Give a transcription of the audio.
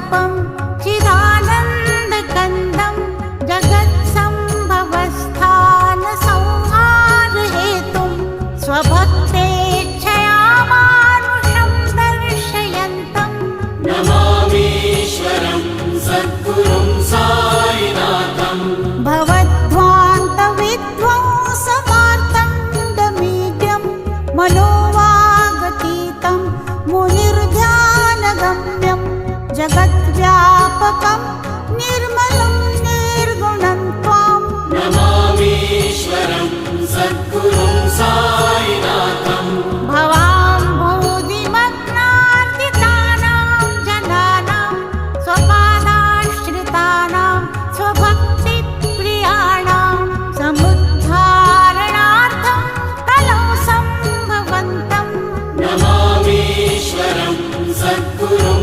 स्वरूपं चिदानन्दकन्दं जगत्सम्भवस्थानसंहारहेतुं स्वभक्तेच्छया मानुषं दर्शयन्तं नमामीश्वरं सद्गुरुं साईनाथं भवद्ध्वान्तविध्वंसमार्तण्डमीड्यं मनोवागतीतं मुनिर्ध्यानगम्यं जगद्व्यापकं निर्मलं निर्गुणं त्वां नमामीश्वरं सद्गुरुं साईनाथं भवाम्भोधिमग्नार्दितानां जनानां स्वपादाश्रितानां स्वभक्तिप्रियाणां समुद्धारणार्थं कलौ सम्भवन्तं नमामीश्वरं सद्गुरुं